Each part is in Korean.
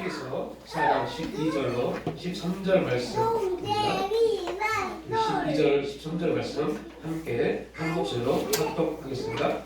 히브리서 4장 12절로 13절 말씀입니다. 12절 13절 말씀 함께 한 목소리로 합독하겠습니다.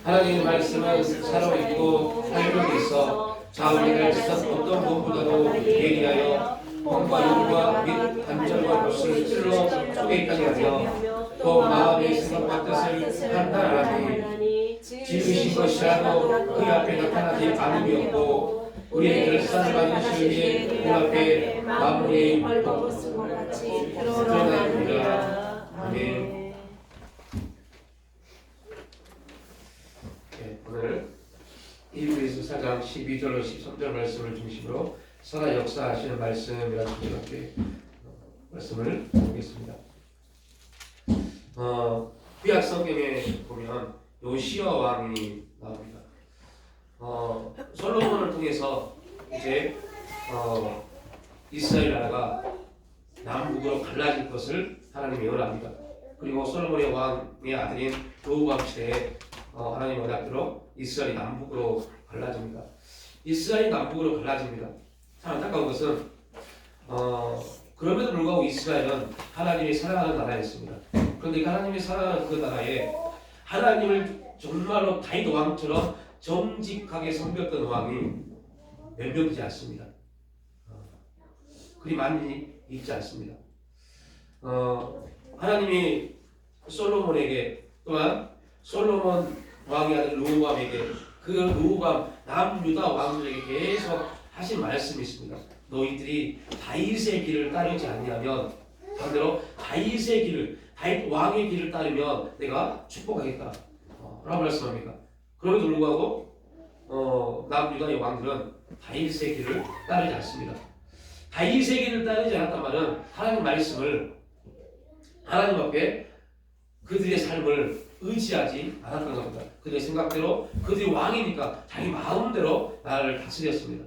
하나님의 말씀은 살아있고 활력이 있어 자우리를 어떤 것보다도 예리하여 몸과 영과 및 관절과 것을 찔러 쪼개기까지 하며 또 마음의 생각과 뜻을 판단하니 지으신 것이라도 그 앞에 나타나지 않음이 없고 우리의 결산을 받으실 위해 그 앞에 마무리 벌거벗은 것 같이 드러납니다. 아멘. 네, 오늘 히브리서 4장 12절로 13절 말씀을 중심으로 살아 역사하시는 말씀이라는 주제의 말씀을 보겠습니다. 구약 성경에 보면 요시야 왕이 나옵니다. 솔로몬을 통해서 이제 이스라엘 나라가 남북으로 갈라질 것을 하나님이 예언합니다. 그리고 솔로몬의 왕의 아들인 로브암 시대에 하나님 언약대로 이스라엘이 남북으로 갈라집니다. 이스라엘이 남북으로 갈라집니다. 참 안타까운 것은 그럼에도 불구하고 이스라엘은 하나님이 사랑하는 나라였습니다. 그런데 하나님이 사랑하는 그 나라에 하나님을 정말로 다윗 왕처럼 정직하게 섬겼던 왕이 몇 명 되지 않습니다. 그리 많이 있지 않습니다. 하나님이 솔로몬에게 또한 솔로몬 왕의 아들 르호보암에게 그 르호보암 남유다 왕들에게 계속 하신 말씀이 있습니다. 너희들이 다윗의 길을 따르지 않냐면 반대로 다윗의 길을 다윗 왕의 길을 따르면 내가 축복하겠다 라고 말씀합니다. 그럼에도 불구하고 남유다의 왕들은 다윗의 길을 따르지 않습니다. 다윗의 길을 따르지 않았단 말은 하나님 말씀을 하나님 앞에 그들의 삶을 의지하지 않았던 겁니다. 그들의 생각대로 그들이 왕이니까 자기 마음대로 나라를 다스렸습니다.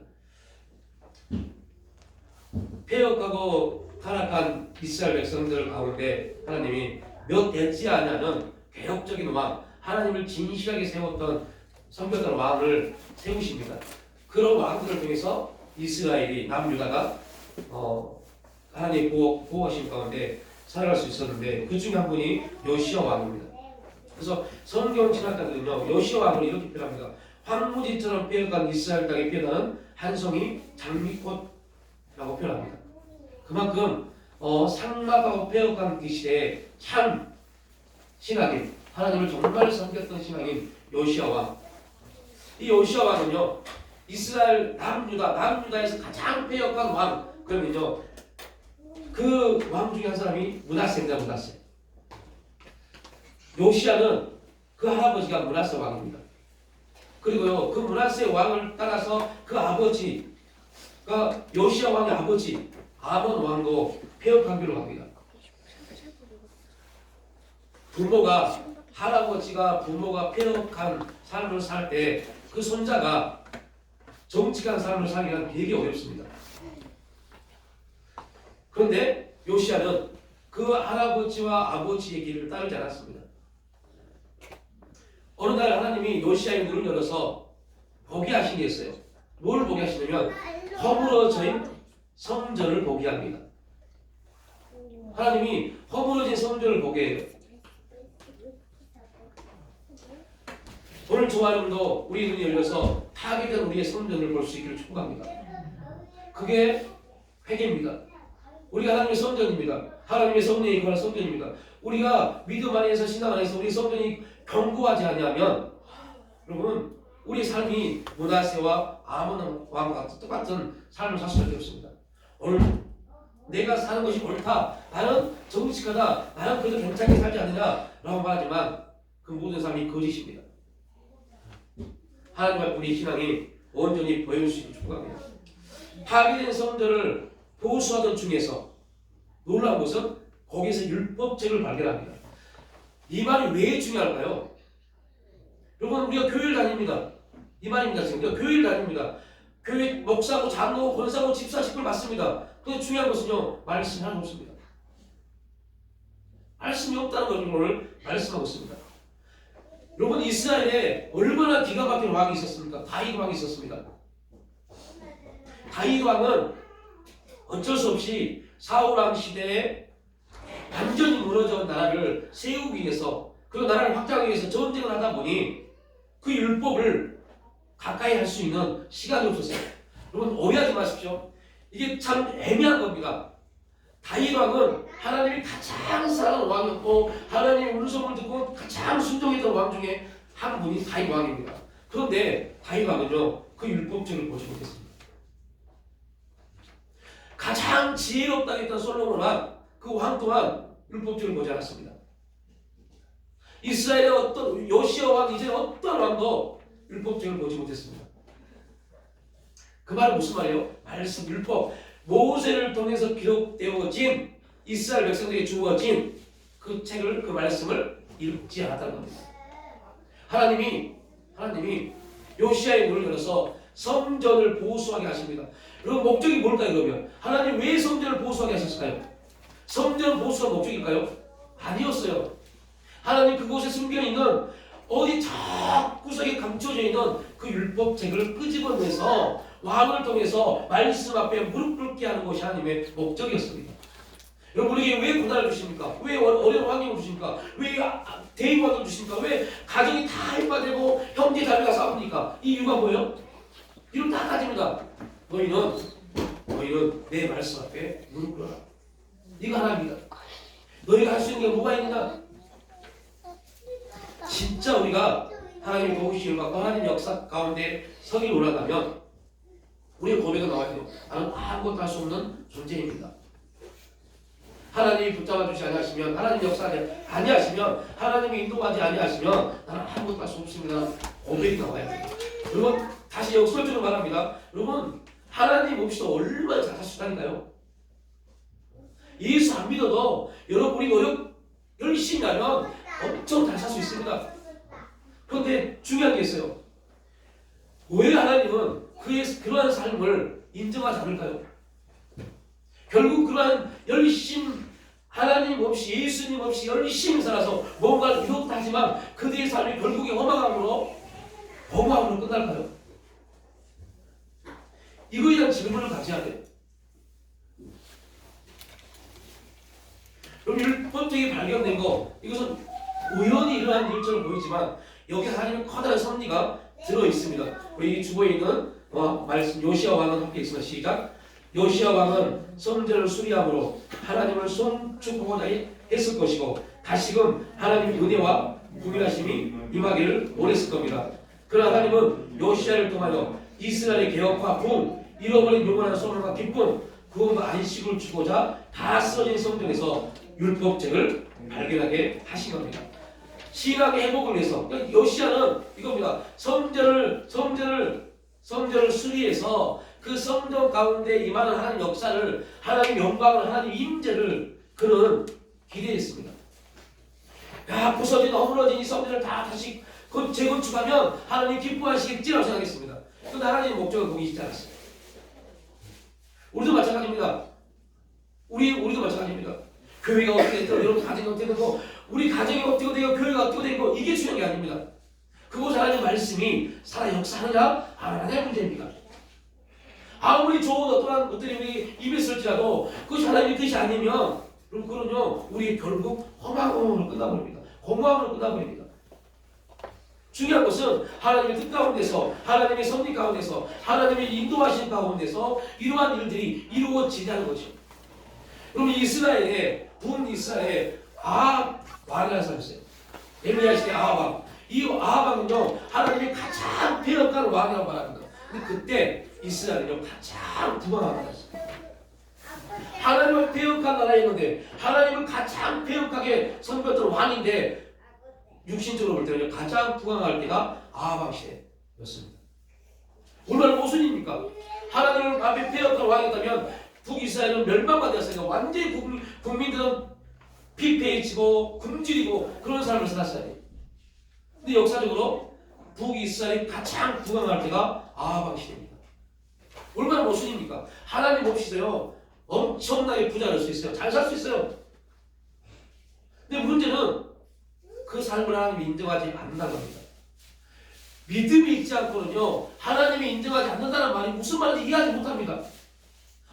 폐역하고 타락한 이스라엘 백성들 가운데 하나님이 몇 되지 않냐는 개혁적인 왕, 하나님을 진실하게 세웠던 섬겼던 왕을 세우십니다. 그런 왕들을 통해서 이스라엘이 남유다가 하나님의 보호하신 가운데 살아갈 수 있었는데 그 중에 한 분이 요시야 왕입니다. 그래서 성경 신학자들은요 요시야 왕을 이렇게 표현합니다. 황무지처럼 폐역한 이스라엘 땅에 피어나는 한 송이 장미꽃이라고 표현합니다. 그만큼 삭막하고 폐역한 그 시대에 참 신앙인 하나님을 정말 섬겼던 신앙인 요시야 왕. 이 요시야 왕은요 이스라엘 남유다에서 가장 폐역한 왕. 그러면요 그 왕 중에 한 사람이 므낫세입니다. 므낫세. 요시야는 그 할아버지가 므낫세 왕입니다. 그리고요 그 므낫세 왕을 따라서 그 아버지가 요시야 왕의 아버지 아몬 왕도 폐역한 길로 갑니다. 부모가 폐역한 삶을 살 때 그 손자가 정직한 삶을 살기란 되게 어렵습니다. 그런데 요시야는 그 할아버지와 아버지의 길을 따르지 않았습니다. 어느 날 하나님이 요시야의 눈을 열어서 보게 하신 게 있어요. 뭘 보게 하시냐면 허물어진 성전을 보게 합니다. 하나님이 허물어진 성전을 보게 해요. 오늘 저와 여러분도 우리 눈이 열려서 파괴된 우리의 성전을 볼 수 있기를 축복합니다. 그게 회개입니다. 우리가 하나님의 성전입니다. 하나님의 성령이 임하는 성전입니다. 우리가 믿음 안에서 신앙 안에서 우리 성전이 견고하지 않으면 여러분 우리 삶이 므낫세와 아몬 왕과 똑같은 삶을 살 수밖에 없습니다. 오늘 내가 사는 것이 옳다. 나는 정직하다. 나는 그래도 괜찮게 살지 않느냐라고 말하지만 그 모든 삶이 거짓입니다. 하나님 앞에 우리 신앙이 온전히 보여줄 수 있는 축복합니다. 파괴된 성전을 보수하던 중에서 놀라운 것은 거기에서 율법책을 발견합니다. 이 말이 왜 중요할까요? 여러분 우리가 교회를 다닙니다. 이 말입니다. 지금 우리가 교회를 다닙니다. 교회 목사고 장로고 권사고 집사식을 맡습니다. 근데 중요한 것은요 말씀이 하나도 없습니다. 말씀이 없다는 것을 오늘 말씀하고 있습니다. 여러분 이스라엘에 얼마나 기가 막힌 왕이 있었습니까? 다윗 왕이 있었습니다. 다윗 왕은 어쩔 수 없이 사울 왕 시대에 완전히 무너져온 나라를 세우기 위해서 그리고 나라를 확장하기 위해서 전쟁을 하다 보니 그 율법을 가까이 할 수 있는 시간이 없었어요. 여러분 오해하지 마십시오. 이게 참 애매한 겁니다. 다윗 왕은 하나님이 가장 사랑하는 왕이었고 하나님의 음성을 듣고 가장 순종했던 왕 중에 한 분이 다윗 왕입니다. 그런데 다윗 왕은요 그 율법책을 보지 못했습니다. 가장 지혜롭다고 했던 솔로몬 왕 그 왕 또한 율법책을 보지 않았습니다. 이스라엘의 어떤 요시야 왕 이제 어떤 왕도 율법책을 보지 못했습니다. 그 말은 무슨 말이에요? 말씀 율법 모세를 통해서 기록되어진 이스라엘 백성들에게 주어진 그 책을 그 말씀을 읽지 않았다는 겁니다. 하나님이 요시야의 문을 열어서 성전을 보수하게 하십니다. 그럼 목적이 뭘까요? 그러면 하나님 왜 성전을 보수하게 하셨을까요? 성전 보수가 목적일까요? 아니었어요. 하나님 그곳에 숨겨있는 어디 저 구석에 감춰져 있는 그 율법책을 끄집어내서 왕을 통해서 말씀 앞에 무릎 꿇게 하는 것이 하나님의 목적이었습니다. 여러분에게 왜 고난을 주십니까? 왜 어려운 환경을 주십니까? 왜 대입왕을 주십니까? 왜 가정이 다 해파되고 형제 자매가 싸웁니까? 이 이유가 뭐예요? 이유는 다 가집니다. 너희는 내 말씀 앞에 무릎 꿇어라. 네가 하나입니다. 너희가 할 수 있는 게 뭐가 있느냐? 진짜 우리가 하나님의 도우심을 받고 하나님 역사 가운데 서기 올라가면 우리의 고백은 나와야 돼요. 나는 아무것도 할 수 없는 존재입니다. 하나님이 붙잡아 주지 아니하시면 하나님 역사하지 아니하시면 하나님이 인도하지 아니하시면 나는 아무것도 할 수 없습니다. 고백이 나와야 돼요. 여러분 다시 역설적으로 말합니다. 여러분 하나님 없이도 얼마나 잘할 수 있다니까요. 예수 안 믿어도 여러분이 노력 열심히 하면 엄청 잘 살 수 있습니다. 그런데 중요한 게 있어요. 왜 하나님은 그러한 삶을 인정하지 않을까요? 결국 그러한 하나님 없이 예수님 없이 열심히 살아서 뭔가를 이뤘다 하지만 그들의 삶이 결국에 허망함으로 끝날까요? 이거에 대한 질문을 가져야 돼요. 그럼 율법책이 발견된 거 이것은 우연히 일어난 일처럼 보이지만 여기 하나님의 커다란 섭리가 들어있습니다. 우리 주보에 있는 말씀 요시야 왕은 함께 있으면 시작. 요시야 왕은 성전을 수리함으로 하나님을 송축하고자 했을 것이고 다시금 하나님의 은혜와 구별하심이 임하기를 원했을 겁니다. 그러나 하나님은 요시야를 통하여 이스라엘의 개혁과 부흥, 잃어버린 영원한 소망과 기쁨, 구원과 안식을 주고자 다 쓰러진 성전에서 율법책을 발견하게 하신 겁니다. 신앙의 회복을 위해서 요시야는 이겁니다. 성전을 수리해서 그 성전 가운데 임하는 하나님 역사를 하나님 영광을 하나님 임재를 그는 기대했습니다. 야 부서진 허물어진 이 성전을 다 다시 재건축하면 하나님 기뻐하시겠지라고 생각했습니다. 그 하나님의 목적은 거기 있지 않았어요. 우리도 마찬가지입니다. 우리도 마찬가지입니다. 교회가 어떻게 되고 여러분 가정이 어떻게 되고 우리 가정이 어떻게 되고 교회가 어떻게 되고 이게 중요한 게 아닙니다. 그곳 하나님의 말씀이 살아 역사하느냐 안 하느냐의 문제입니다. 아무리 좋은 어떠한 것들이 우리 입에 쓸지라도 그것이 하나님의 뜻이 아니면 그럼요 우리 결국 허망으로 끝나버립니다. 공허함으로 끝나버립니다. 중요한 것은 하나님의 뜻 가운데서 하나님의 섭리 가운데서 하나님의 인도하신 가운데서 이러한 일들이 이루어지냐는 거죠. 그럼 북이스라엘에 아합 왕이라는 사람이 있어요. 엘리야 시대 아합 왕. 이 아합 왕은요 하나님이 가장 폐역한 왕이라고 말합니다. 근데 그때 이스라엘은요 가장 부강한 나라였어요. 하나님을 폐역한 나라였는데 하나님을 가장 폐역하게 섬겼던 왕인데 육신적으로 볼 때는 가장 부강할 때가 아합 왕 시대였습니다. 얼마나 모순입니까? 하나님을 앞에 폐역한 왕이었다면 북이스라엘은 멸망만 되었으니까 완전히 국민들은 피폐해지고 굶주리고 그런 삶을 살았어야 돼요. 근데 역사적으로 북이스라엘이 가장 부강할 때가 아합 왕 시대입니다. 얼마나 모순입니까? 하나님 없이도요 엄청나게 부자될 수 있어요. 잘 살 수 있어요. 근데 문제는 그 삶을 하나님이 인정하지 않는다는 겁니다. 믿음이 있지 않고는요, 하나님이 인정하지 않는다는 말이 무슨 말인지 이해하지 못합니다.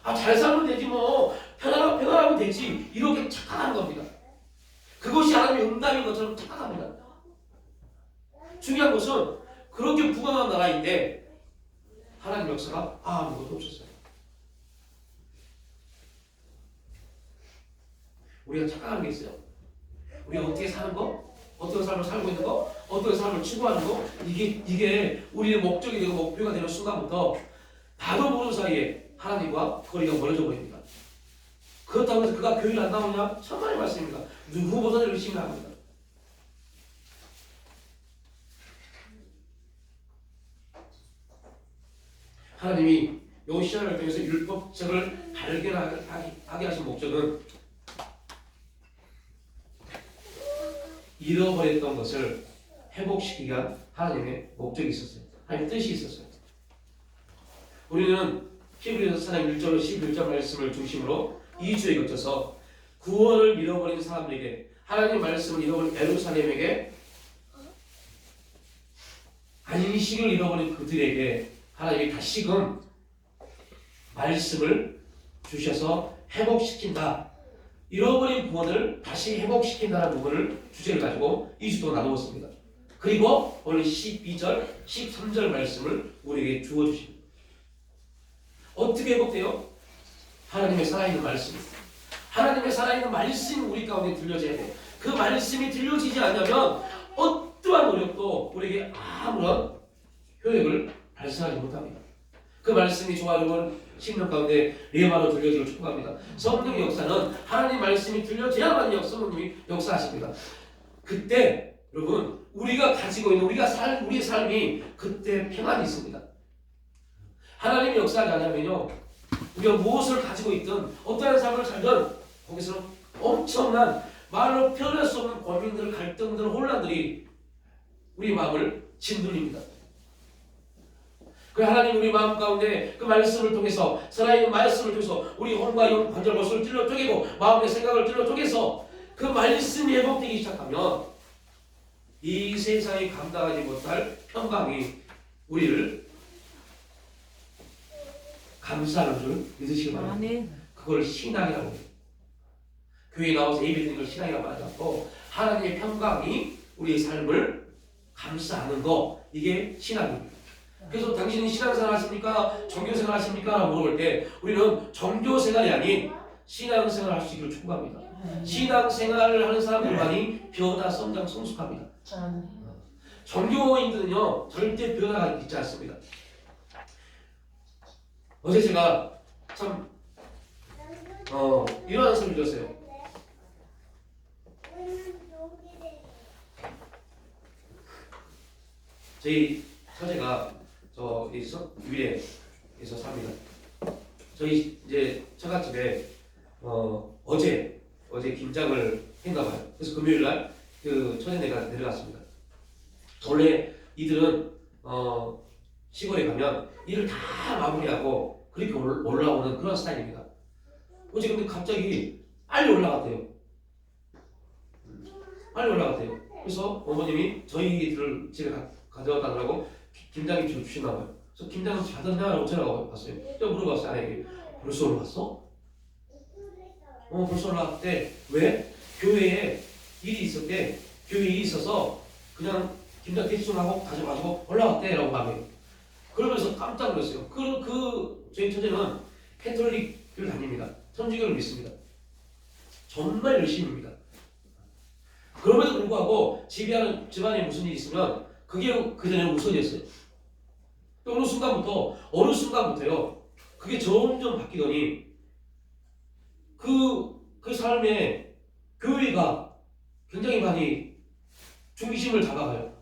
잘 살면 되지 뭐, 편안하면 되지, 이렇게 착각하는 겁니다. 그것이 하나님의 응답인 것처럼 착각합니다. 중요한 것은 그렇게 부강한 나라인데 하나님 역사가 아무것도 없었어요. 우리가 착각하는 게 있어요. 우리가 어떻게 사는 거, 어떤 삶을 살고 있는 거, 어떤 삶을 추구하는 거, 이게 우리의 목적이 되고 목표가 되는 순간부터 나도 모르는 사이에 하나님과 거리가 멀어져 버립니다. 그렇다고 해서 그가 교회를 안 나오냐? 천만의 말씀입니다. 누구보다 열심히 합니다. 하나님이 요시야를 통해서 율법책을 발견하게 하신 목적은 잃어버렸던 것을 회복시키기 위한 하나님의 목적이 있었어요. 하나님의 뜻이 있었어요. 우리는 히브리서 4장 1절로 11절 말씀을 중심으로 2주에 거쳐서 구원을 잃어버린 사람들에게, 하나님의 말씀을 잃어버린 예루살렘에게, 안식을 잃어버린 그들에게 하나님이 다시금 말씀을 주셔서 회복시킨다. 잃어버린 구원을 다시 회복시킨다는 부분을 주제를 가지고 2주 동안 나누었습니다. 그리고 오늘 12절, 13절 말씀을 우리에게 주어주십니다. 어떻게 회복돼요? 하나님의 살아있는 말씀. 하나님의 살아있는 말씀이 우리 가운데 들려져야 돼요. 그 말씀이 들려지지 않으면 어떠한 노력도 우리에게 아무런 효력을 발생하지 못합니다. 그 말씀이 여러분 심령 가운데 레마로 들려지기를 축복합니다. 성령의 역사는 하나님 말씀이 들려져야만 성령님이 역사하십니다. 그때 여러분 우리가 가지고 있는 우리의 삶이 그때 평안이 있습니다. 하나님이 역사하지 않으면요, 우리가 무엇을 가지고 있든 어떠한 삶을 살든 거기서는 엄청난 말로 표현할 수 없는 고민들, 갈등들, 혼란들이 우리 마음을 짓눌립니다. 그 하나님 우리 마음 가운데 그 말씀을 통해서, 살아있는 말씀을 통해서 우리 혼과 영, 관절, 모습을 찔러 쪼개고 마음의 생각을 찔러 쪼개서 그 말씀이 회복되기 시작하면 이 세상이 감당하지 못할 평강이 우리를 감싸는 줄 믿으시기 바랍니다. 그걸 신앙이라고 해요. 교회에 나와서 예배드리는 걸 신앙이라고 말하지 않고 하나님의 평강이 우리의 삶을 감싸는 거, 이게 신앙입니다. 그래서 당신이 신앙생활 하십니까? 종교생활 하십니까? 라고 물어볼 때 우리는 종교생활이 아닌 신앙생활 할 수 있기를 축복합니다. 신앙생활을 하는 사람들만이 변화, 성장, 성숙합니다. 종교인들은요 절대 변화가 있지 않습니다. 어제 제가 참 이런 소리 들었어요. 저희 처제가 저기서 위에서 삽니다. 저희 이제 처갓집에 어제 김장을 했나봐요. 그래서 금요일날 그 처제네가 내려갔습니다. 원래 이들은 시골에 가면 일을 다 마무리하고 그렇게 올라오는 그런 스타일입니다. 어제 근데 갑자기 빨리 올라갔대요. 그래서 어머님이 저희들을 집에 가져다 달라고 김장김치를 주시나봐요. 그래서 김장김치 받았냐고 전화가 왔어요. 또 물어봤어요. 아내에게. 벌써 올라갔어? 벌써 올라갔대. 왜? 교회에 일이 있었대. 교회에 일이 있어서 그냥 김장 대충하고 가져가지고 올라갔대 라고 하네요. 그러면서 깜짝 놀랐어요. 저희 처제는 캐톨릭을 다닙니다. 천주교를 믿습니다. 정말 열심입니다. 그럼에도 불구하고 집안에 무슨 일이 있으면 그게 그전에는 우선이었어요. 또 어느 순간부터요, 그게 점점 바뀌더니 그 삶에 교회가 굉장히 많이 중심을 잡아가요.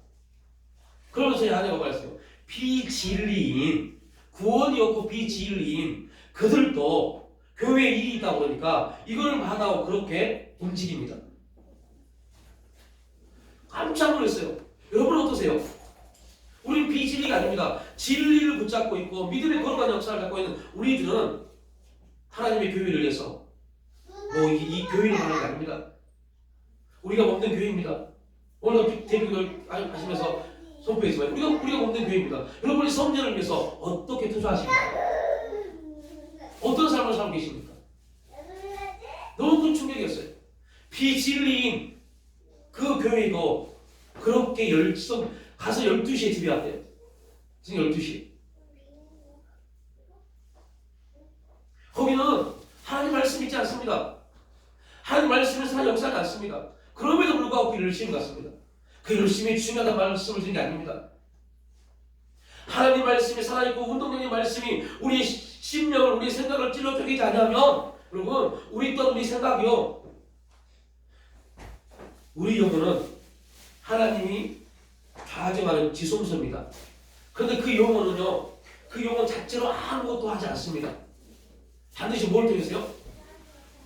그러면서 제 아내가 말했어요. 비진리인, 구원이 없고 비진리인 그들도 교회에 일이 있다 보니까 이걸 받아고 그렇게 움직입니다. 깜짝 놀랐어요. 여러분 어떠세요? 우린 비진리가 아닙니다. 진리를 붙잡고 있고 믿음의 거룩한 역사를 갖고 있는 우리들은 하나님의 교회를 위해서 이 교회를 말하는 게 아닙니다. 우리가 먹는 교회입니다. 오늘 대표를 하시면서 선포했지만 우리가 먹는 교회입니다. 여러분이 성전을 위해서 어떻게 투자하십니까? 어떤 삶을 살고 계십니까? 너무 큰 충격이었어요. 비진리인 그 교회도 그렇게 가서 12시에 집에 왔대요. 지금 12시. 거기는 하나님 말씀 있지 않습니다. 하나님 말씀을 사는 역사가 않습니다. 그럼에도 불구하고 그 열심히 갔습니다. 그 열심히 중요하다는 말씀을 드린 게 아닙니다. 하나님 말씀이 살아있고 운동적인 말씀이 우리의 심령을, 우리의 생각을 찔러 쪼개지 않으면 여러분, 우리 또한 우리 생각이요, 우리 영혼은 하나님이 가정하는 지성소입니다. 그런데 그 영혼은요, 그 영혼 자체로 아무것도 하지 않습니다. 반드시 뭘 통해서요?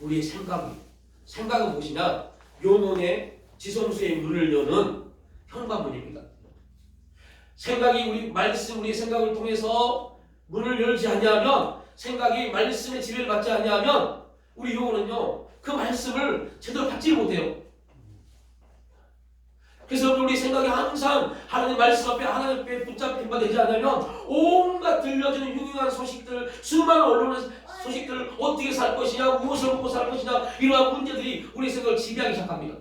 우리의 생각은 무엇이냐? 영혼의 지성소의 문을 여는 현관문입니다. 생각이 우리의 생각을 통해서 문을 열지 아니하면, 생각이 말씀의 지배를 받지 아니하면 우리 영혼은요, 그 말씀을 제대로 받지 못해요. 그래서 우리 생각이 항상 하나님 말씀 앞에, 하나님 앞에 붙잡힌 바 되지 않으면 온갖 들려지는 흉흉한 소식들, 수많은 언론의 소식들, 어떻게 살 것이냐, 무엇을 먹고 살 것이냐, 이러한 문제들이 우리 생각을 지배하기 시작합니다.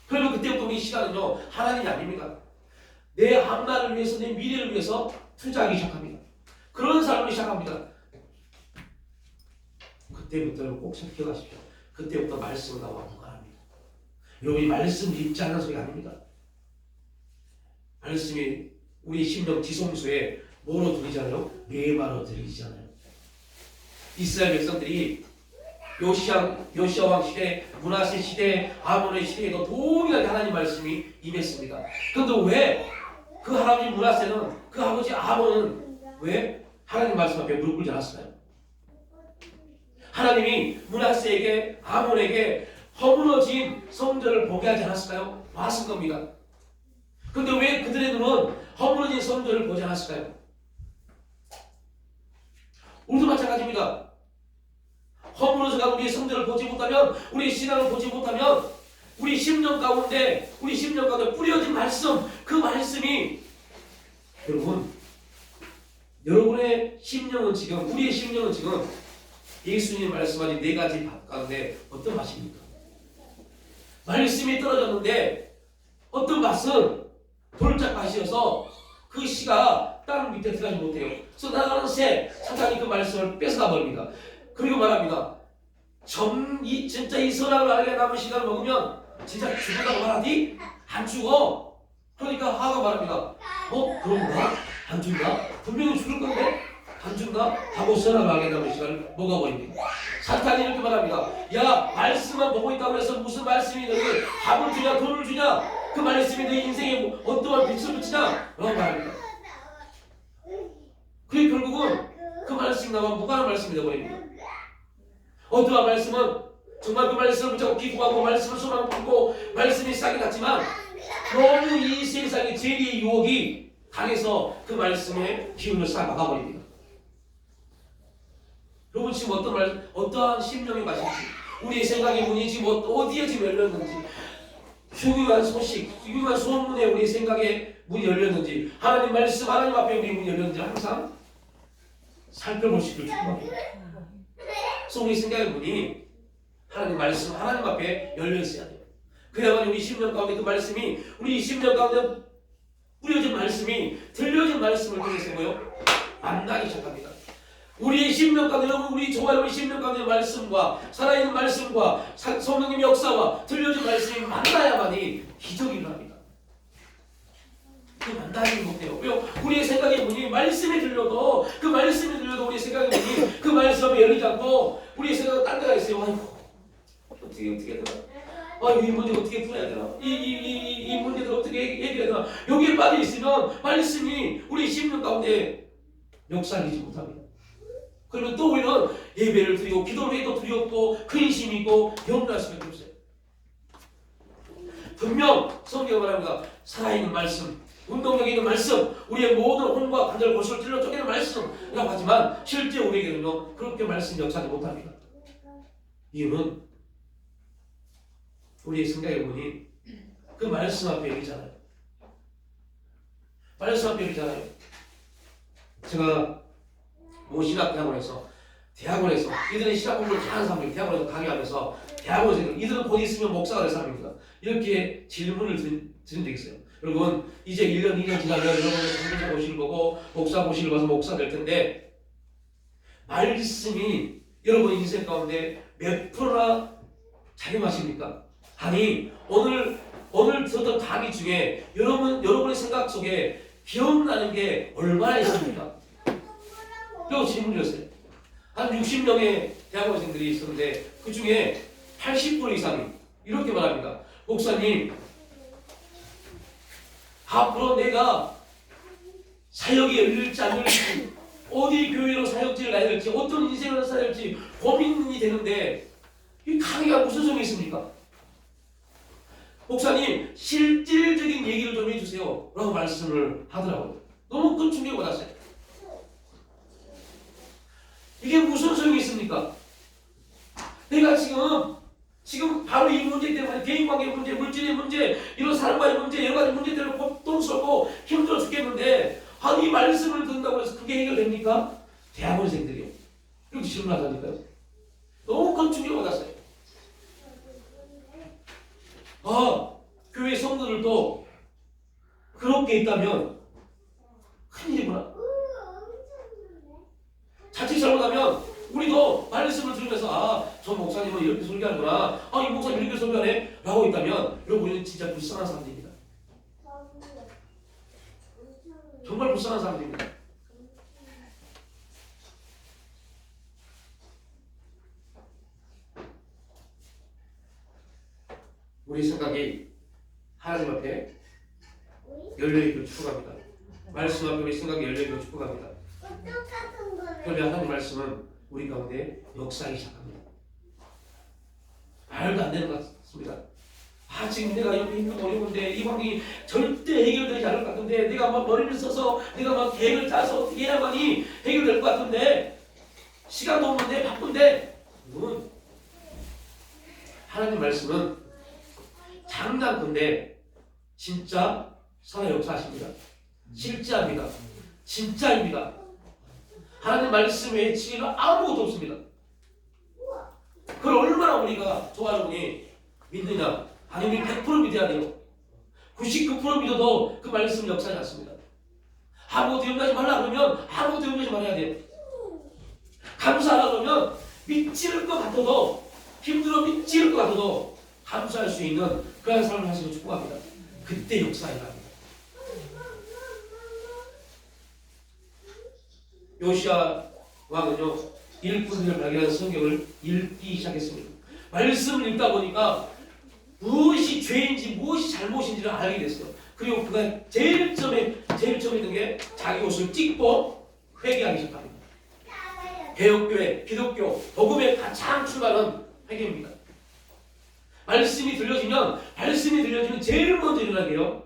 그러면 그때부터 우리 시간은요, 하나님이 아닙니다. 내 앞날을 위해서, 내 미래를 위해서 투자하기 시작합니다. 그런 삶을 시작합니다. 그때부터는 꼭 기억하십시오. 그때부터 말씀은 나와 무관합니다. 여러분이 말씀을 읽지 않는 소리가 아닙니다. 말씀이 우리 심령 지성소에 뭐로 들리잖아요? 뇌마로 들리잖아요. 이스라엘 백성들이 요시야 왕 시대, 므낫세 시대, 아몬의 시대에도 동일하게 하나님 말씀이 임했습니다. 그런데 왜 그 할아버지 므낫세는, 그 아버지 아몬은 왜 하나님 말씀 앞에 무릎 꿇지 않았을까요? 하나님이 므낫세에게, 아몬에게 허물어진 성전을 보게 하지 않았을까요? 봤을 겁니다. 그런데 왜 그들의 눈은 허물어진 성전을 보지 않았을까요? 우리도 마찬가지입니다. 허물어져가 우리의 성전을 보지 못하면, 우리의 신앙을 보지 못하면, 우리 심령 가운데 뿌려진 말씀, 그 말씀이, 여러분의 심령은 지금, 우리의 심령은 지금 예수님 말씀하신 4가지 밭 가운데 어떤 맛입니까? 말씀이 떨어졌는데 어떤 밭은 돌짝밭이어서 그 씨가 땅 밑에 들어가지 못해요. 그래서 나가는 새, 사탄이 그 말씀을 뺏어가 버립니다. 그리고 말합니다. 진짜 이 선악을 알게 남은 시간을 먹으면 진짜 죽는다고 말하디? 안 죽어. 그러니까 하가 말합니다. 그런가? 안 죽나? 분명히 죽을 건데 안 죽나? 하고 선악을 알게 남은 시간을 먹어버립니다. 사탄이 이렇게 말합니다. 야, 말씀만 보고 있다고 해서 무슨 말씀이 너에게 밥을 주냐, 돈을 주냐, 그 말씀이 너 인생에 어떠한 빛을 비치냐? 라고 말합니다. 그게 결국은 그 말씀이 나와 무관한 말씀이 되어버립니다. 어떠한 말씀은 정말 그 말씀을 붙잡고 기도하고 말씀을 소망 품고 말씀이 싹이 났지만 너무 이 세상의 죄의 유혹이 강해서 그 말씀의 기운을 싹 막아버립니다. 여러분 지금 어떠한 심령이 마실지, 우리의 생각의 문이 지금 어디에 지금 열렸는지, 흉흉한 소식, 흉흉한 소문에 우리 생각의 문이 열렸는지, 하나님 말씀, 하나님 앞에 우리 문이 열렸는지 항상 살펴볼 수 있기를 축복합니다. 그래서 우리 생각의 문이 하나님 말씀, 하나님 앞에 열려 있어야 돼요. 그래야만 우리 심령 가운데 그 말씀이, 우리 심령 가운데 뿌려진 말씀이, 들려진 말씀을 통해서 뭐요? 만나기 시작합니다. 우리의 심령 가운데, 우리 좋아요, 심령 가운데 말씀과 살아있는 말씀과 성령님의 역사와 들려진 말씀이 만나야만이 기적이 일어납니다. 그 만나지 못해요. 왜요? 우리의 생각의 문이 말씀이 들려도, 그 말씀이 들려도 우리의 생각의 문이 그 말씀에 열리지 않고 우리의 생각은 딴 데가 있어요. 아이고, 어떻게 해야 되나? 이 문제 어떻게 풀어야 되나? 이 문제들 어떻게 해결해야 되나? 여기에 빠져 있으면 말씀이 우리 심령 가운데 역사하지 못합니다. 그러면 또 우리는 예배를 드리고 기도를 해도 두렵고 근심이 있고 염려할 수밖에 없어요. 분명 성경은 말합니다. 살아있는 말씀, 운동력 있는 말씀, 우리의 모든 혼과 관절 골수를 찔러 쪼개는 말씀이라고 하지만 실제 우리에게는요, 그렇게 말씀이 역사하지 못합니다. 이유는 우리의 생각의 문이 그 말씀 앞에 열리잖아요. 말씀 앞에 있잖아요. 제가 신학대학원에서 이들은 신학 공부를 다 하는 사람들 대학원에서 강의하면서 대학원에서 이들은 곧 있으면 목사가 될 사람입니다. 이렇게 질문을 드린 적이 있어요. 여러분 이제 1년 2년 지나면 여러분은 선교사 고시를 보고 목사 고시를 봐서 목사 될 텐데 말씀이 여러분 인생 가운데 몇 프로나 작용하십니까? 아니 오늘 들었던 강의 중에 여러분의 생각 속에 기억나는 게 얼마나 있습니까? 그리고 질문이었어요. 한 60명의 대학원생들이 있었는데 그 중에 80% 이상이 이렇게 말합니다. 목사님, 앞으로 내가 사역이 열릴지 안 열릴지, 어디 교회로 사역지를 가야 될지, 어떤 인생을 살아야 될지 고민이 되는데 이 강의가 무슨 소용이 있습니까? 목사님, 실질적인 얘기를 좀 해주세요 라고 말씀을 하더라고요. 너무 큰 충격을 받았어요. 이게 무슨 소용이 있습니까? 내가 지금 바로 이 문제 때문에 대인관계 문제, 물질의 문제, 이런 사람과의 문제, 여러 가지 문제 때문에 고통스럽고 힘들어 죽겠는데 아니 이 말씀을 듣는다고 해서 그게 해결됩니까? 대학원생들이요. 이렇게 질문하다니까요. 너무 큰 충격을 받았어요. 교회 성도들도 그렇게 있다면 큰일이구나. 자칫 잘못하면 우리도 말씀을 들으면서 저 목사님은 이렇게 설교하는구나, 이 목사님 이렇게 설교하네 라고 있다면 여러분 우리는 진짜 불쌍한 사람들입니다. 정말 불쌍한 사람들입니다. 우리 생각이 하나님 앞에 열려있기를 축복합니다. 말씀 앞에 우리 생각이 열려있기를 축복합니다. 그러면 하나님 말씀은 우리 가운데 역사하기 시작합니다. 말도 안 되는 것 같습니다. 지금 내가 이렇게 힘들고 어려운데 이 관계가 절대 해결되지 않을 것 같은데 내가 막 머리를 써서 내가 막 계획을 짜서 어떻게 해야만이 해결될 것 같은데 시간도 없는데 바쁜데 여러분 하나님 말씀은 장난건데 진짜 살아 역사하십니다. 실제합니다. 진짜입니다. 하나님 말씀 외에 지혜가 아무것도 없습니다. 그걸 얼마나 우리가 좋아하니 믿느냐? 아니 우리 100% 믿어야 돼요. 99% 믿어도 그 말씀은 역사하지 않습니다. 아무것도 염려하지 말라 그러면 아무것도 염려하지 말아야 돼요. 감사하라 그러면 미칠 것 같아도 힘들어 미칠 것 같아도 감사할 수 있는 그런 삶을 하시고 축복합니다. 그때 역사에 갑니다. 요시야 왕은요 일꾼들을 발견한 성경을 읽기 시작했습니다. 말씀을 읽다 보니까 무엇이 죄인지 무엇이 잘못인지를 알게 됐어요. 그리고 그가 제일 처음에 했던 게 자기 옷을 찢고 회개하기 시작합니다. 개혁교회, 기독교, 복음의 가장 출발은 회개입니다. 말씀이 들려지면 제일 먼저 일어나는 게요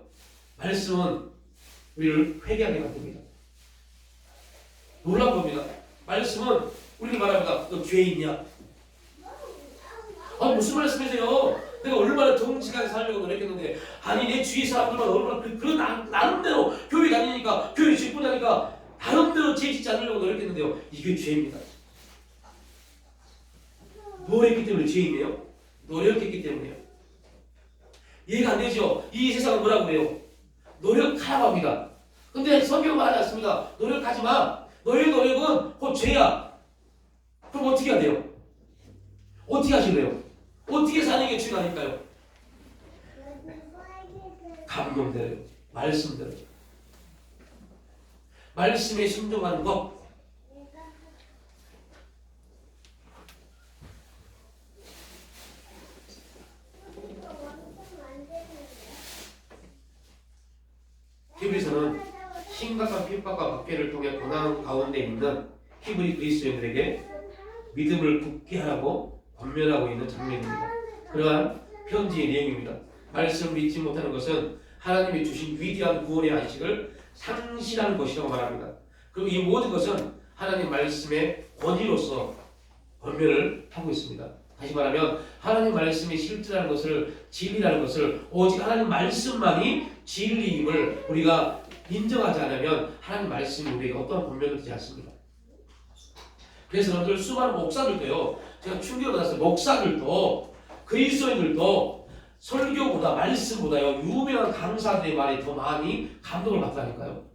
말씀은 우리를 회개하게 만듭니다. 놀라운 겁니다. 말씀은 우리를 말합니다. 너 죄 있냐? 무슨 말씀이세요? 내가 얼마나 정직하게 살려고 노력했는데 아니 내 주위 사람들만 얼마나 그런 나름대로 교회 다니니까 교회 직분 다니까 나름대로 죄 짓지 않으려고 노력했는데요. 이게 죄입니다. 뭐 했기 때문에 죄이네요? 노력했기 때문에요. 이해가 안 되죠? 이 세상은 뭐라고 그래요? 노력하라고 합니다. 근데 성경은 말하지 않습니다. 노력하지 마. 너의 노력은 곧 죄야. 그럼 어떻게 해야 돼요? 어떻게 하실래요? 어떻게 사는 게 죄가 아닐까요? 감동대로, 말씀대로. 말씀에 순종하는 것. 히브리서는 심각한 핍박과 박해를 통해 고난 가운데 있는 히브리 그리스도인들에게 믿음을 굳게 하라고 권면하고 있는 장면입니다. 그러한 편지의 내용입니다. 말씀을 믿지 못하는 것은 하나님이 주신 위대한 구원의 안식을 상실하는 것이라고 말합니다. 그리고 이 모든 것은 하나님 말씀의 권위로서 권면을 하고 있습니다. 다시 말하면 하나님 말씀이 실제라는 것을, 진리라는 것을 오직 하나님 말씀만이 진리임을 우리가 인정하지 않으면 하나님 말씀이 우리에게 어떠한 권면을 되지 않습니다. 그래서 여러분들 수많은 목사들도요, 제가 충격을 받았어요. 목사들도 그리스도인들도 설교보다 말씀보다요 유명한 강사들의 말에 더 많이 감동을 받다니까요.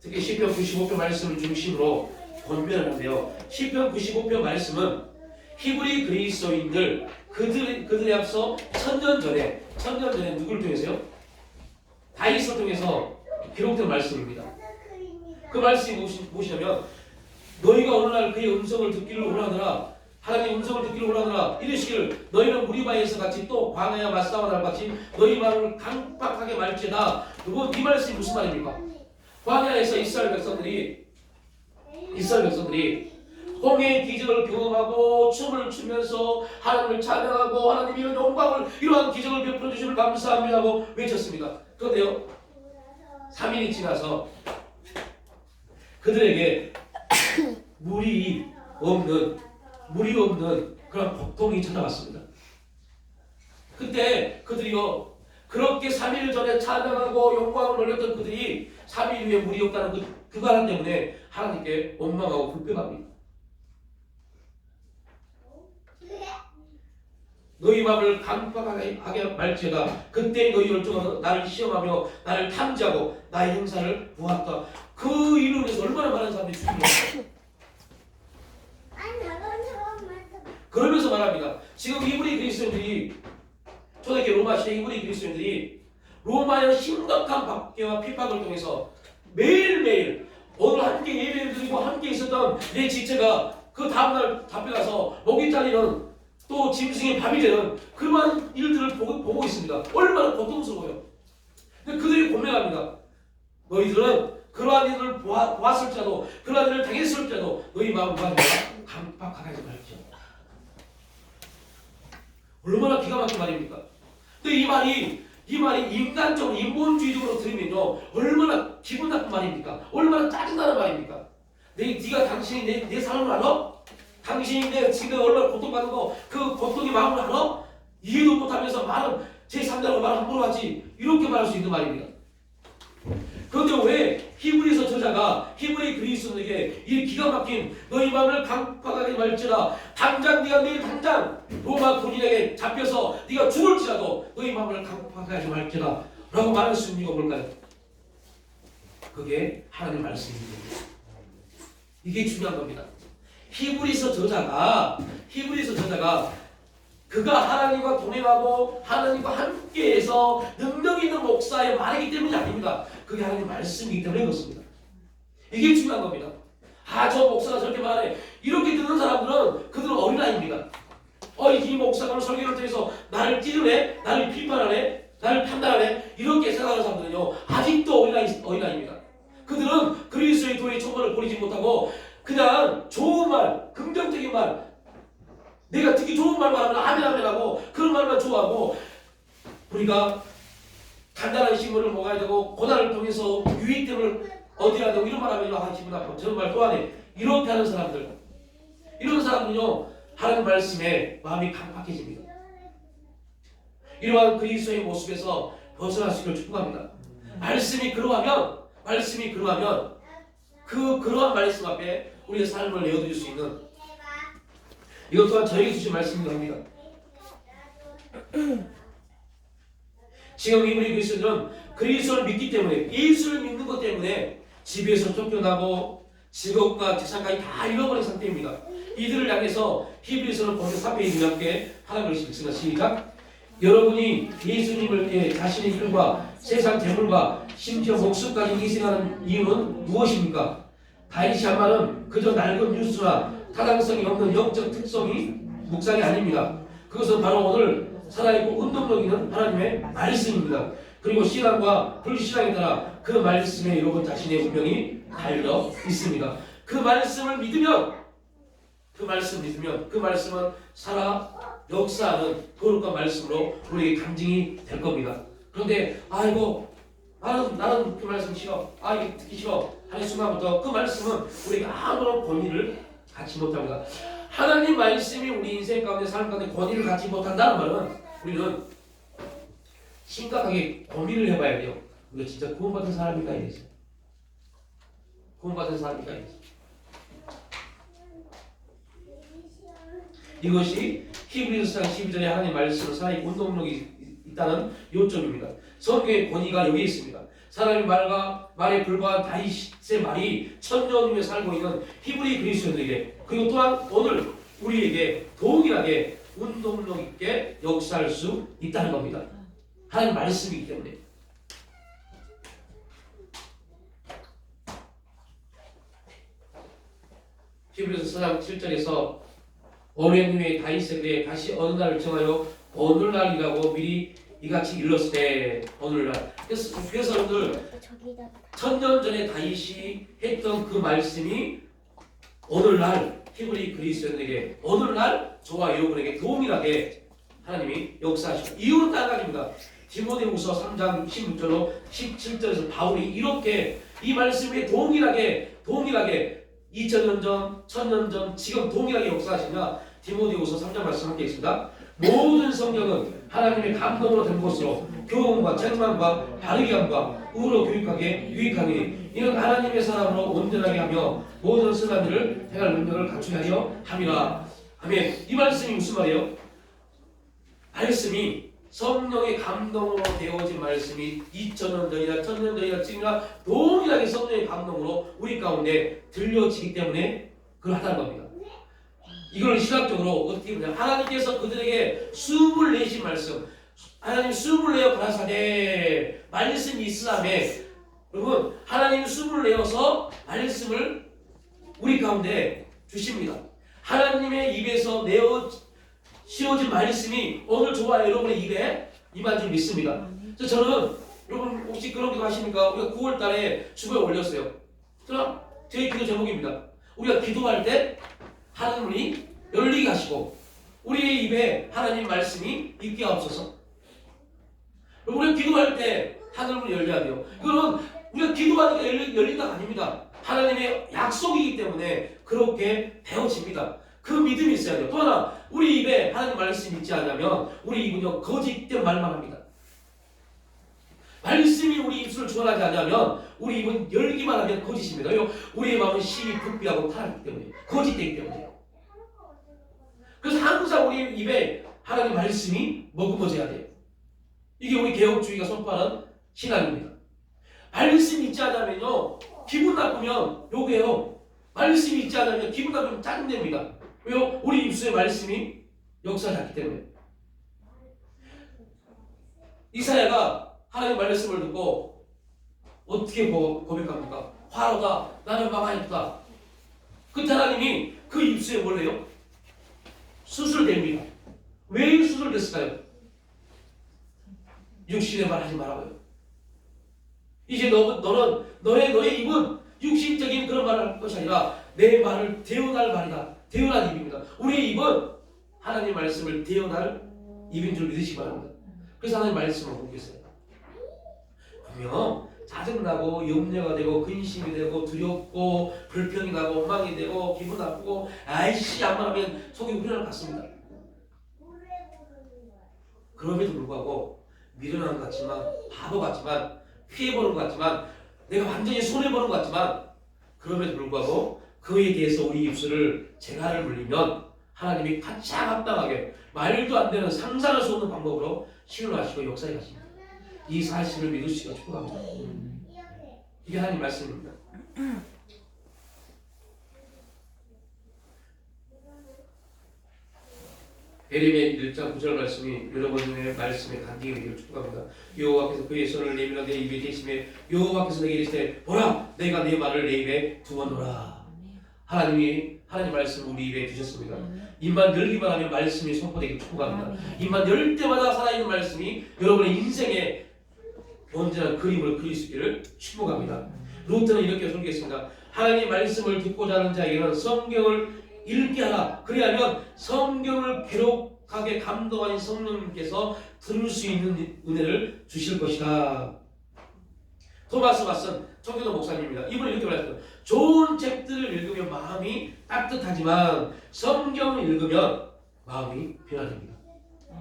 특히 시편 95편 말씀을 중심으로 권면을 하는데요. 시편 95편 말씀은 히브리 그리스도인들 그들에 앞서 천년 전에 누구를 통해서요? 다윗을 통해서 기록된 말씀입니다. 그 말씀이 무엇이냐면 너희가 어느 날 그의 음성을 듣기를 원하느라 하나님의 음성을 듣기를 원하느라 이르시기를 너희는 무리바에서 같이 또 광야에 맞싸워 날 같이 너희 마음을 강팍하게 말지어다. 그리고 이 말씀이 무슨 말입니까? 광야에서 이스라엘 백성들이 홍해의 기적을 경험하고 춤을 추면서 하나님을 찬양하고 하나님의 이런 영광을 이러한 기적을 베풀어 주심을 감사합니다 하고 외쳤습니다. 그런데요 3일이 지나서 그들에게 물이 없는 그런 고통이 찾아왔습니다. 그때 그들이요 그렇게 3일 전에 찬양하고 영광을 올렸던 그들이 3일 후에 물이 없다는 그 가람 때문에 하나님께 원망하고 불평합니다. 너희 마음을 강팍하게 말지어다. 그때 너희 열정은 나를 시험하며 나를 탐지하고 나의 행사를 보았다. 그 이유로 해서 얼마나 많은 사람들이 죽습니까? 그러면서 말합니다. 지금 히브리 그리스도인들이 초대교회 로마 시대 히브리 그리스도인들이 로마의 심각한 박해와 핍박을 통해서 매일매일 오늘 함께 예배를 드리고 함께 있었던 내 지체가 그 다음날 잡혀가서 먹이 잘리는 또 짐승의 밥이 되는 그러한 일들을 보고 있습니다. 얼마나 고통스러워요. 근데 그들이 고백합니다. 너희들은 그러한 일을 보았을지라도 그러한 일을 당했을지라도 너희 마음과 강팍하게 하지 말지어다. 얼마나 기가 막힌 말입니까? 근데 이 말이 인간적으로 인본주의적으로 들으면요 얼마나 기분 나쁜 말입니까? 얼마나 짜증나는 말입니까? 네가 당신이 내 삶을 알아? 당신이 내 지금 얼마나 고통받는 거 그 고통의 마음을 알아? 이해도 못하면서 말은 제3자로 말 함부로 하지 이렇게 말할 수 있는 말입니다. 그런데 왜 히브리서 저자가 히브리 그리스도인에게 이 기가 막힌 너희 마음을 강팍하게 말지라 당장 네가 내일 당장 로마 군인에게 잡혀서 네가 죽을지라도 너희 마음을 강팍하게 하지 말지라 라고 말할 수 있는 이유가 뭘까요? 그게 하나님의 말씀입니다. 이게 중요한 겁니다. 히브리서 저자가 그가 하나님과 동행하고 하나님과 함께해서 능력 있는 목사의 말이기 때문이 아닙니다. 그게 하나님의 말씀이기 때문에 그렇습니다. 이게 중요한 겁니다. 저 목사가 저렇게 말해. 이렇게 듣는 사람들은 그들은 어린아이입니다. 이 목사가 설교를 통해서 나를 찌르네, 나를 비판하네, 나를 판단하네 이렇게 생각하는 사람들은요 아직도 어린아이입니다. 그들은 그리스도의 도의 초본을 버리지 못하고 그냥 좋은 말, 긍정적인 말 내가 듣기 좋은 말만 하면 아멘 하고 그런 말만 좋아하고 우리가 단단한 신문을 먹어야 되고 고난을 통해서 유익됨을 얻어야 되고 이런 말 하면 기분 나빠 저런 말 또 하네 이렇게 하는 사람들 이런 사람은요 하나님 말씀에 마음이 강팍해집니다. 이러한 그리스도의 모습에서 벗어날 수 있기를 축복합니다. 말씀이 그러하면 그러한 말씀 앞에 우리의 삶을 내어드릴 수 있는 이것 또한 저에게 주신 말씀이기도 합니다. 지금 히브리 그리스도인들은 그리스도를 믿기 때문에 예수를 믿는 것 때문에 집에서 쫓겨나고 직업과 재산까지 다 잃어버린 상태입니다. 이들을 향해서 히브리서는 본문 3페이지와 함께 하나님의 말씀 읽습니다. 시작. 여러분이 예수님을 위해 자신의 혈과 세상 재물과 심지어 목숨까지 희생하는 이유는 무엇입니까? 다윗이 한 말은 그저 낡은 뉴스나 타당성이 없는 영적 특성이 묵상이 아닙니다. 그것은 바로 오늘 살아있고 운동적인 하나님의 말씀입니다. 그리고 신앙과 불신앙에 따라 그 말씀에 여러분 자신의 운명이 달려 있습니다. 그 말씀을 믿으면 그 말씀은 살아 역사하는 거룩한 말씀으로 우리에게 간증이 될 겁니다. 그런데 나는 그 말씀 싫어. 이게 듣기 싫어. 하는 순간부터 그 말씀은 우리에게 아무런 권위를 갖지 못합니다. 하나님 말씀이 우리 인생 가운데 삶 가운데 권위를 갖지 못한다는 말은 우리는 심각하게 고민을 해봐야 돼요. 우리가 진짜 구원받은 사람인가 이랬어. 구원받은 사람인가 이랬어. 이것이 히브리서 4장 12절에 하나님 말씀으로 살아있고 운동력이 있다는 요점입니다. 성경의 권위가 여기에 있습니다. 사람의 말에 불과한 다윗의 말이 천년 후에 살고 있는 히브리 그리스도인들에게 그리고 또한 오늘 우리에게 동일하게 운동력 있게 역사할 수 있다는 겁니다. 하나님 말씀이기 때문에. 히브리서 4장 7절에서 오랜 후에 다윗의 글에 다시 어느 날을 정하여 오늘날이라고 미리 이같이 일렀을 때 오늘날. 그래서 오늘 천년 전에 다윗이 했던 그 말씀이 오늘날 히브리 그리스도인에게 오늘날 저와 여러분에게 동일하게 하나님이 역사하시고 이유는 한 가지입니다. 디모데후서 3장 16절로 17절에서 바울이 이렇게 이 말씀에 동일하게 2000년 전, 1000년 전, 지금 동일하게 역사하시냐 디모데후서 3장 말씀 함께 있습니다. 모든 성경은 하나님의 감동으로 된 것으로 교훈과 책망과 바르게 함과 의로 교육하게 유익하니 이는 하나님의 사람으로 온전하게 하며 모든 선한 일을 행할 능력을 갖추게 하려 함이라. 아멘. 이 말씀이 무슨 말이에요? 말씀이 성령의 감동으로 되어진 말씀이 2000년 전이나 1000년 전이나 지금이나 동일하게 성령의 감동으로 우리 가운데 들려지기 때문에 그걸 하다는 겁니다. 이걸 신학적으로 어떻게 보냐, 하나님께서 그들에게 숨을 내신 말씀, 하나님 숨을 내어 가라사대 말씀이 있으라매. 여러분, 하나님 숨을 내어서 말씀을 우리 가운데 주십니다. 하나님의 입에서 내어 씌워진 말씀이 오늘 저와 여러분의 입에 임한 줄 믿습니다. 그래서 저는 여러분 혹시 그런 기도 하십니까? 우리가 9월 달에 주보에 올렸어요. 그럼 저희 기도 제목입니다. 우리가 기도할 때 하나님이 열리게 하시고 우리의 입에 하나님 말씀이 있게 하옵소서. 우리가 기도할 때 하늘문이 열려야 돼요. 이거는 우리가 기도하니까 열린다가 아닙니다. 하나님의 약속이기 때문에 그렇게 되어집니다. 그 믿음이 있어야 돼요. 또 하나, 우리 입에 하나님 말씀이 있지 않으면 우리 입은요 거짓된 말만 합니다. 말씀이 우리 입술을 주관하지 않으면 우리 입은 열기만 하면 거짓입니다. 우리의 마음은 심히 부패하고 타락하기 때문에, 거짓되기 때문에요. 그래서 항상 우리 입에 하나님 말씀이 머금어져야 돼요. 이게 우리 개혁주의가 선포하는 신앙입니다. 말씀이 있지 않으면요 기분 나쁘면 욕해요. 말씀이 있지 않으면 기분 나쁘면 짜증냅니다. 왜요? 우리 입술에 말씀이 역사를 하기 때문에. 이사야가 하나님 말씀을 듣고 어떻게 고백합니까? 화로다, 나는 망하였다. 그때 하나님이 그 입술에 뭘 해요? 수술됩니다. 왜 수술됐을까요? 육신의 말 하지 말라고요. 이제 너의 입은 육신적인 그런 말을 할 것이 아니라 내 말을 대언할 말이다. 대언할 입입니다. 우리의 입은 하나님 말씀을 대언할 입인 줄 믿으시기 바랍니다. 그래서 하나님 말씀을 보겠어요. 분명 짜증나고 염려가 되고 근심이 되고 두렵고 불평이 나고 원망이 되고 기분 나쁘고 아이씨 한번 하면 속이 우려날 것 같습니다. 그럼에도 불구하고 미련한 것 같지만 바보 같지만 피해보는 것 같지만 내가 완전히 손해보는 것 같지만 그럼에도 불구하고 그에 대해서 우리 입술을 재갈을 물리면 하나님이 가장 합당하게 말도 안 되는 상상할 수 없는 방법으로 신호하시고 역사해 가십니다. 이 사실을 믿으시고 축복합니다. 이게 하나님 말씀입니다. 예레미야 1장 9절 말씀이 여러분의 말씀에 간직이 되기를 축복합니다. 여호와께서 그의 손을 내밀어 내 입에 대심에 여호와께서 내게 이르시되 보라 내가 내 말을 내 입에 두어놓으라. 하나님이 하나님 말씀 우리 입에 두셨습니다. 입만 열기만 하면 말씀이 선포되기를 축복합니다. 입만 열 때마다 살아있는 말씀이 여러분의 인생에 온전한 그림을 그릴 수 있기를 축복합니다. 루트는 이렇게 설교했습니다. 하나님 말씀을 듣고자 하는 자에게는 성경을 읽게 하라. 그리하면 성경을 기록하게 감동하신 성령님께서 들을 수 있는 은혜를 주실 것이다. 토마스 왓슨 청교도 목사님입니다. 이분이 이렇게 말했어요. 좋은 책들을 읽으면 마음이 따뜻하지만 성경을 읽으면 마음이 변화됩니다.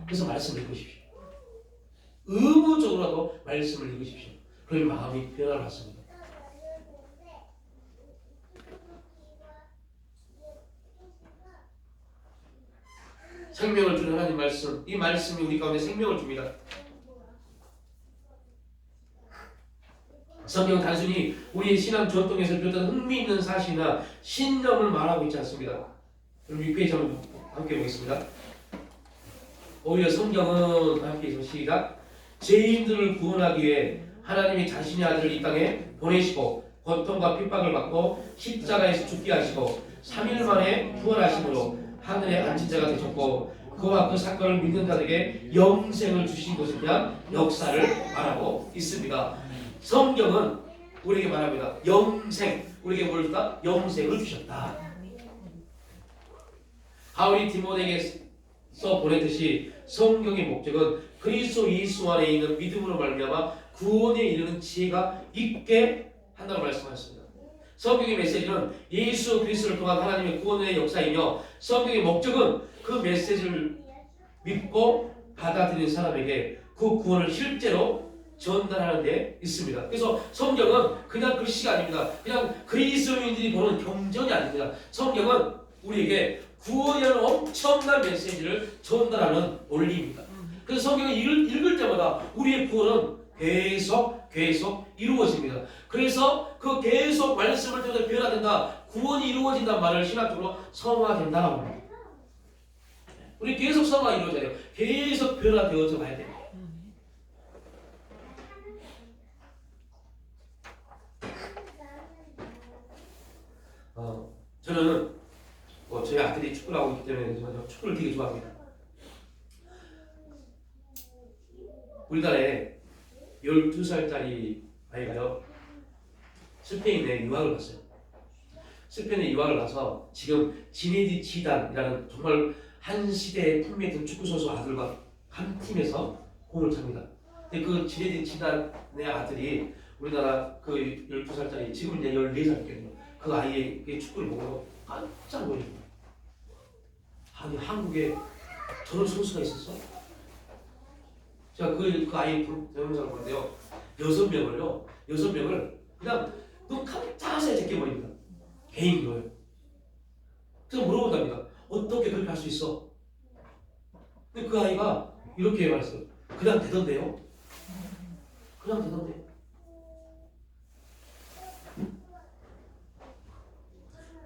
그래서 말씀을 읽으십시오. 의무적으로라도 말씀을 읽으십시오. 그러면 마음이 변화를 받습니다. 생명을 주는 하나님 말씀, 이 말씀이 우리 가운데 생명을 줍니다. 성경은 단순히 우리의 신앙 전통에서 비롯한 흥미있는 사실이나 신념을 말하고 있지 않습니다. 여러분 6페이지 한번 함께 보겠습니다. 오히려 성경은 함께 해서 시작. 죄인들을 구원하기 위해 하나님이 자신의 아들을 이 땅에 보내시고 고통과 핍박을 받고 십자가에서 죽게 하시고 3일 만에 부활하심으로 하늘에 앉은 자가 되셨고 그와 그 사건을 믿는 자에게 영생을 주신 것에 대한 역사를 말하고 있습니다. 성경은 우리에게 말합니다. 영생, 우리에게 뭘 줬다? 영생을 주셨다. 바울이 디모데에게서 보냈듯이 성경의 목적은 그리스도 예수 안에 있는 믿음으로 말미암아 구원에 이르는 지혜가 있게 한다고 말씀하셨습니다. 성경의 메시지는 예수 그리스도를 통한 하나님의 구원의 역사이며 성경의 목적은 그 메시지를 믿고 받아들이는 사람에게 그 구원을 실제로 전달하는 데 있습니다. 그래서 성경은 그냥 글씨가 아닙니다. 그냥 그리스도인들이 보는 경전이 아닙니다. 성경은 우리에게 구원이라는 엄청난 메시지를 전달하는 원리입니다. 그래서 성경을 읽을 때마다 우리의 구원은 계속 이루어집니다. 그래서 그 계속 말씀을 통해 변화된다, 구원이 이루어진다는 말을 신학적으로 성화된다라고 합니다. 우리 계속 성화가 이루어져요. 계속 변화되어져 가야 돼요. 저는 저희 아들이 축구를 하고 있기 때문에 축구를 되게 좋아합니다. 우리나라에 12살짜리 아이가요 스페인에 유학을 갔어요. 스페인에 유학을 가서 지금 지네디 지단이라는 정말 한 시대의 풍미했던 축구선수 아들과 한 팀에서 공을 찹니다. 근데 그 지네디 지단의 아들이 우리나라 그 12살짜리 지금 이제 14살이거든요. 그 아이의 축구를 보고 깜짝 놀랐어요. 아니 한국에 저런 선수가 있었어? 제가 그 아이 동영상을 보는데요. 6명을 그냥 눈 깜짝하게 제껴버립니다. 개인기로요. 그래서 물어본답니다. 어떻게 그렇게 할 수 있어? 근데 그 아이가 이렇게 말했어요. 그냥 되던데요. 그냥 되던데.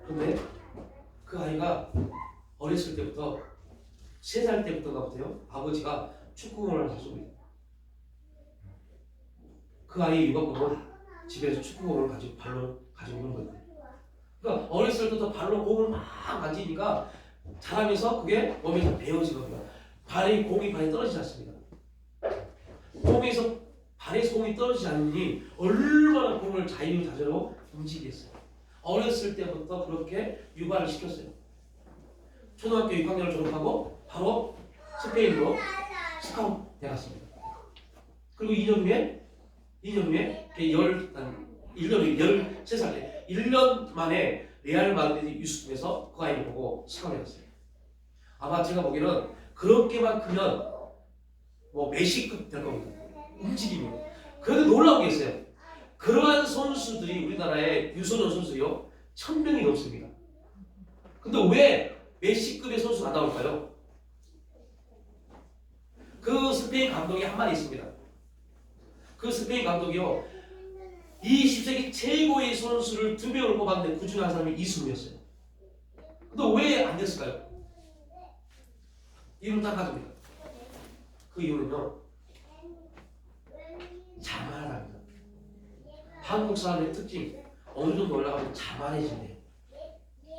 근데 그 아이가 어렸을 때부터 3살 때부터가 보세요. 아버지가 축구공을 사줍니다. 그 아이의 유학공은 집에서 축구공을 발로 가지고 오는 거예요. 그러니까 어렸을 때부터 발로 공을 막 만지니까 자라면서 그게 몸에서 배워지거든요. 공이 발에 떨어지지 않습니다. 발에서 공이 떨어지지 않으니 얼마나 공을 자유자재로 움직이겠어요. 어렸을 때부터 그렇게 육아를 시켰어요. 초등학교 6학년을 졸업하고 바로 스페인으로 스카우트 되었습니다. 그리고 2년 후에 13살 때 1년 만에 레알 마드리드 유스팀에서 그 아이를 보고 스카우트 되었어요. 아마 제가 보기에는 그렇게만 크면 뭐 메시급 될 겁니다. 움직임이. 그런데 놀라운 게 있어요. 그러한 선수들이 우리나라에 유소년 선수요 1000명이 넘습니다. 근데 왜 메시급의 선수가 안 나올까요? 그 스페인 감독이 한 말이 있습니다. 그 스페인 감독이요 20세기 최고의 선수를 2명을 뽑았는데 그 중에 한 사람이 이승우였어요. 근데 왜 안 됐을까요? 이유는 딱 가져옵니다. 그 이유는요 자만합니다. 한국 사람의 특징 어느 정도 올라가면 자만해진대요.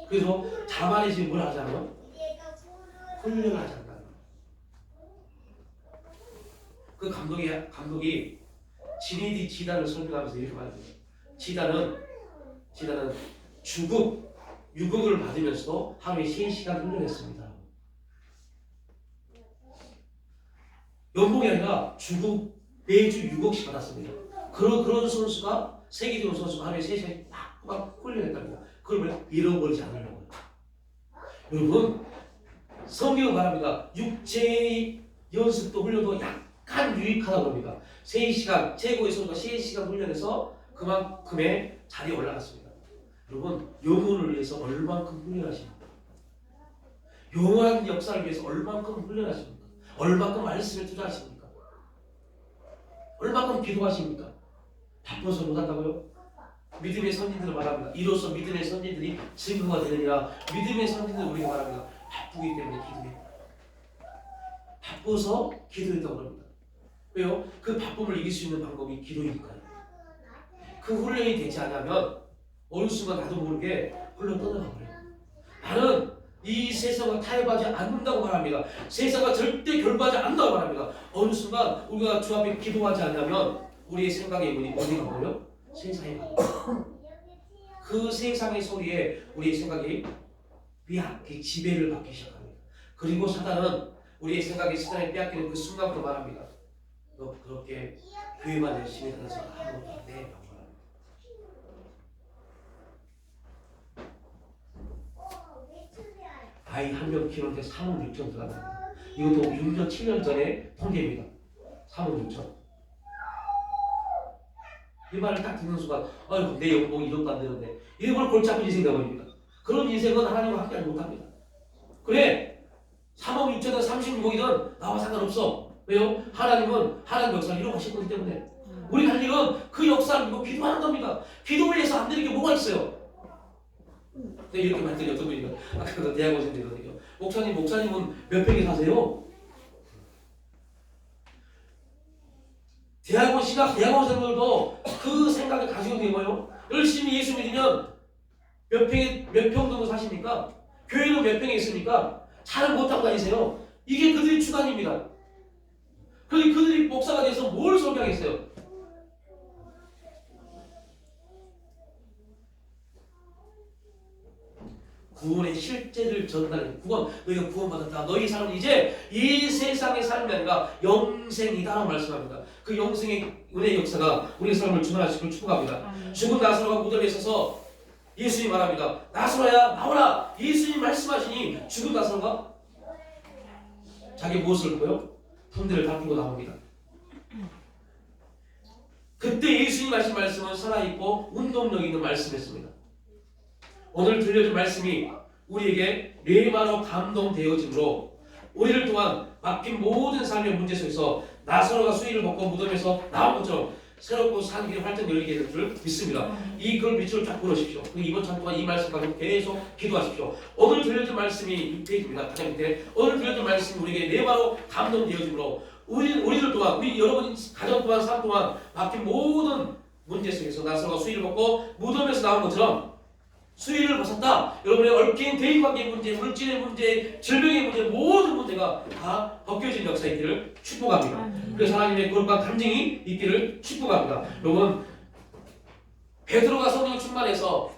그래서 자만해지면 뭘 하지 않아요? 훈련을 하지 않는다. 그 감독이 지네디 지단을 설명하면서 이렇게 말합니다. 지단은 유급을 받으면서도 하루에 3시간 훈련했습니다. 연봉이 아니라 매주 6억씩 받았습니다. 그런 선수가 세계적으로 선수가 하루에 3시간 막 훈련했답니다. 그러면 잃어버리지 않으려고요. 여러분, 성경은 말합니다. 육체의 연습도 훈련도 약간 유익하다고 합니다. 3시간, 최고의 선수가 3시간 훈련해서 그만큼의 자리에 올라갔습니다. 여러분, 영혼을 위해서 얼만큼 훈련하십니까? 영원한 역사를 위해서 얼만큼 훈련하십니까? 얼만큼 말씀에 투자하십니까? 얼만큼 기도하십니까? 바빠서 못한다고요? 믿음의 선진들을 말합니다. 이로써 믿음의 선진들이 증거가 되느니라. 믿음의 선진들 우리가 말합니다. 바쁘기 때문에 기도해요. 바빠서 기도했다고 합니다. 왜요? 그 바쁨을 이길 수 있는 방법이 기도이니까요. 그 훈련이 되지 않으면 어느 순간 나도 모르게 흘러 떠나가 버려요. 나는 이 세상과 타협하지 않는다고 말합니다. 세상과 절대 결부하지 않는다고 말합니다. 어느 순간 우리가 주 앞에 기도하지 않으면 우리의 생각의 문이 어디 가버려? 세상에 가버려. 그 세상의 소리에 우리의 생각이 빼앗기 지배를 받기 시작합니다. 그리고 사단은 우리의 생각이 세상에 빼앗기는 그 순간부터 말합니다. 너 그렇게 교회만 열심히 다녀서 아무것도 안 돼. 말합니다. 아이 한 명 키우는데 3억 6천 들어갑니다. 이것도 6년 7년 전에 통계입니다. 3억 6천. 이 말을 딱 듣는 순간 아이고 내 연봉 1억도 안 되는데 이런 걸 골치 아픈 인생이 되어버립니다. 그런 인생은 하나님과 함께하지 못합니다. 그래 3억 6천이든 36억이든 나와 상관없어. 왜요? 하나님은 하나님 역사를 이루어가실 거기 때문에 우리가 할 일은 그 역사를 믿고 기도하는 겁니다. 기도를 해서 안 되는 게 뭐가 있어요? 네, 이렇게 말씀드린 어떤 분이가 아까 대학원생들이거든요. 목사님은 몇 평에 사세요? 대학원생들도 그 생각을 가지고 되고요. 열심히 예수 믿으면 몇 평 정도 사십니까? 교회는 몇 평에 있습니까? 차를 못 타고 다니세요. 이게 그들의 주관입니다. 그들이 목사가 돼서 뭘 설명했어요? 구원의 실제를 전달해. 너희가 구원받았다. 너희 삶은 이제 이 세상의 삶이 아니라 영생이다 말씀합니다. 그 영생의 은혜의 역사가 우리의 삶을 주관하시길 축복합니다. 죽은 나사로가 무덤에 서서 예수님 말합니다. 나사로야 나오라. 예수님 말씀하시니 죽은 나사로가 자기 무엇을 보여? 붕대를 다 끼고 나옵니다. 그때 예수님 하신 말씀은 살아있고 운동력 있는 말씀이었습니다. 오늘 들려준 말씀이 우리에게 뇌마로 감동되어짐으로 우리를 통한 막힌 모든 삶의 문제 속에서 나사로가 수의를 벗고 무덤에서 나온 것처럼 새롭고 산 길이 활짝 열리게 될 줄 믿습니다. 그걸 밑으로 쫙 걸으십시오. 이번 주 동안 이 말씀 가지고 계속 기도하십시오. 오늘 들려준 말씀이 6페이지입니다. 가장 밑에 오늘 들려준 말씀이 우리에게 뇌마로 감동되어짐으로 우리들 또한 우리 여러분 가정 또한 삶 또한 막힌 모든 문제 속에서 나사로가 수의를 벗고 무덤에서 나온 것처럼 수위를 벗었다. 여러분의 얽힌 대인관계의 문제, 물질의 문제, 질병의 문제, 모든 문제가 다 벗겨진 역사가 있기를 축복합니다. 그래서 하나님의 거룩한 감정이 있기를 축복합니다. 여러분 베드로가 성령 충만해서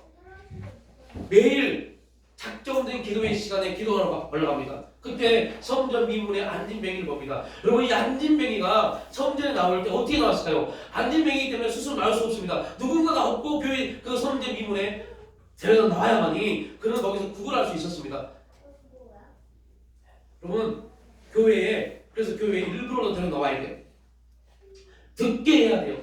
매일 작정된 기도의 시간에 기도하러 올라갑니다. 그때 성전 미문에 안진뱅이를 봅니다. 여러분 이 안진뱅이가 성전에 나올 때 어떻게 나왔을까요? 안진뱅이기 때문에 스스로 나올 수 없습니다. 누군가가 없고 교회 그 성전 미문에 데려다 놔야만이 그는 거기서 구걸할 수 있었습니다. 여러분 그래서 교회에 일부러 데려다 놔야 돼요. 듣게 해야 돼요.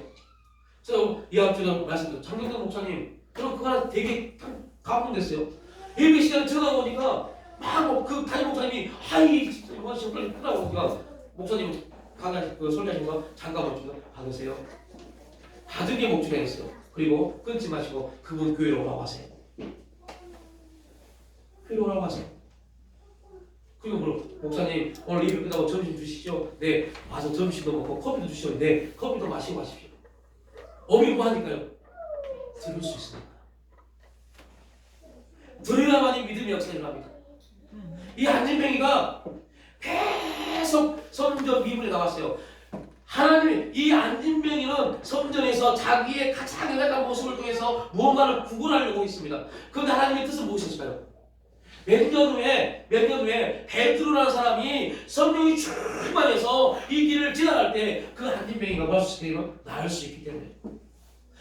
그래서 이 앞쪽에 말씀드렸죠. 장경동 목사님 그럼 그거 하나 되게 감동됐어요. 예배 시간에 들어가 보니까 막 그 담임 목사님이 하이 원신 빨리 끄라고 하니까 목사님 그 설교하신 거 잠깐만 좀 받으세요. 받은 게 목적이었어요. 그리고 끊지 마시고 그분 교회로 오라고 하세요. 교회로 오라고 하세요. 그리고 목사님 오늘 예배 끝나고 점심 주시죠. 네 와서 점심도 먹고 커피도 주시죠. 네 커피도 마시고 가십시오. 어미고 하니까요. 들을 수 있습니다. 들어야만이 믿음의 역사가 일어납니다. 이 안진뱅이가 계속 성전 미문에 나왔어요. 하나님 이 안진뱅이는 성전에서 자기의 가장 연약한 모습을 통해서 무언가를 구걸하려고 있습니다. 그런데 하나님의 뜻은 무엇이었을까요? 몇 년 후에 베드로라는 사람이 성령이 충만해서 이 길을 지나갈 때 그 안진뱅이가 뭐 할 수 있겠냐면 나을 수 있기 때문에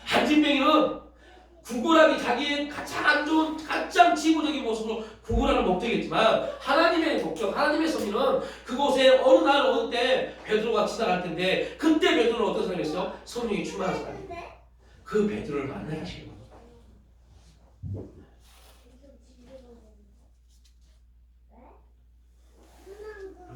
한진뱅이는 구걸하기 자기의 가장 안 좋은 가장 지구적인 모습으로 구걸하는 목적이었지만 하나님의 목적, 하나님의 섭리는 그곳에 어느 날 어느 때 베드로가 지나갈 텐데 그때 베드로는 어떤 사람이었어요? 성령이 충만한 사람이에요. 그 베드로를 만나게 하시는 거예요.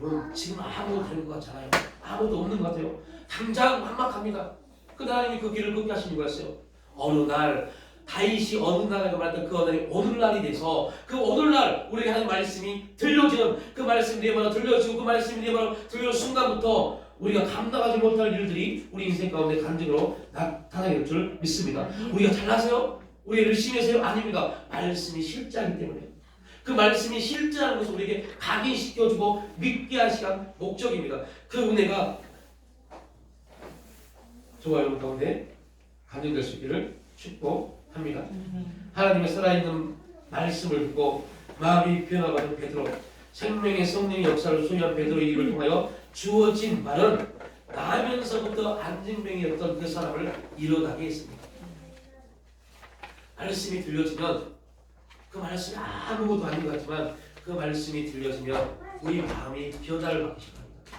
여러분 지금 아무도 되는 것 같잖아요. 아무도 없는 것 같아요. 당장 막막합니다. 그 하나님이 그 길을 걷게 하시는 거였어요. 어느 날 다윗이 어느 날이라고 말했던 그 어느 날이 오늘날이 돼서 그 오늘날 우리에게 하는 말씀이 들려지는 그 말씀이 내 말로 들려지고 그 말씀이 내 말로 들려오는 순간부터 우리가 감당하지 못할 일들이 우리 인생 가운데 간증으로 나타나게 될 줄 믿습니다. 우리가 잘나서요? 우리가 열심히 해서요? 아닙니다. 말씀이 실제하기 때문에 그 말씀이 실제라는 것을 우리에게 각인시켜주고 믿게 할 시간 목적입니다. 그 은혜가 저와 여러분 가운데 간증될 수 있기를 축복합니다. 하나님의 살아있는 말씀을 듣고 마음이 변화받은 베드로, 생명의 성령의 역사를 소유한 베드로의 일을 통하여 주어진 말은 나면서부터 안진뱅이였던 그 사람을 일어나게 했습니다. 말씀이 들려지면 그 말씀이 아무것도 아닌 것 같지만 그 말씀이 들려지면 우리 마음이 변화를 받기 시작합니다.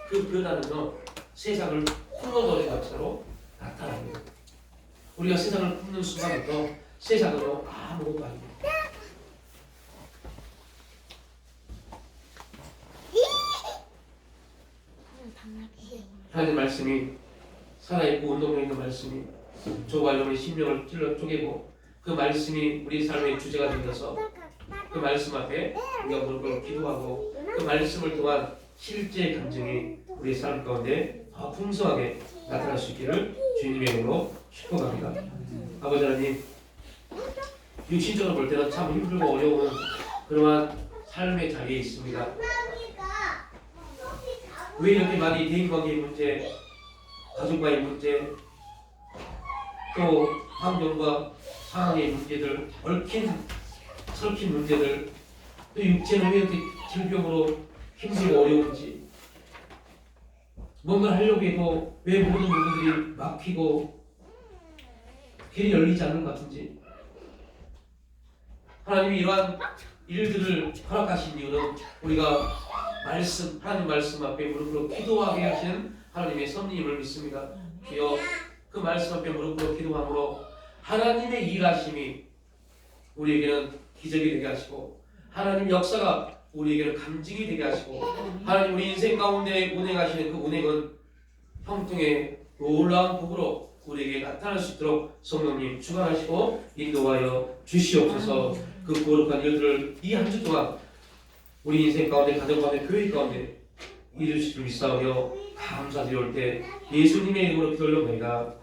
그 변화는요 세상을 풀어버린 것으로 나타납니다. 우리가 세상을 품는 순간부터 세상은요 아무것도 아닙니다. 하나님 말씀이 살아있고 운동력 있는 말씀이 저와 여러분의 심령을 찔러 쪼개고 그 말씀이 우리 삶의 주제가 되어서 그 말씀 앞에 우리가 무릎을 기도하고 그 말씀을 통한 실제 감정이 우리 삶 가운데 더 풍성하게 나타날 수 있기를 주님의 이름으로 축복합니다. 아버지 하나님, 육신적으로 볼 때는 참 힘들고 어려운 그러한 삶의 자리에 있습니다. 왜 이렇게 많이 대인관계의 문제, 가족과의 문제, 또 환경과 상황의 문제들, 설킨 문제들, 또 육체는 왜 이렇게 질병으로 힘들고 어려운지, 뭔가 하려고 해도 왜 모든 부분들이 막히고 길이 열리지 않는 것 같은지, 하나님이 이러한 일들을 허락하신 이유는 우리가 하나님 말씀 앞에 무릎 꿇어 기도하게 하시는 하나님의 섭리임을 믿습니다. 주여 그 말씀 앞에 무릎 꿇어 기도함으로 하나님의 일하심이 우리에게는 기적이 되게 하시고 하나님 역사가 우리에게는 감증이 되게 하시고 하나님 우리 인생 가운데 운행하시는 그 운행은 형통의 놀라운 복으로 우리에게 나타날 수 있도록 성령님 주관하시고 인도하여 주시옵소서. 그 거룩한 일들을 이 한 주 동안 우리 인생 가운데, 가정 가운데, 교회 가운데 이루실 줄 믿사오며 감사드릴 때 예수님의 이름으로 기도를 올려옵니다.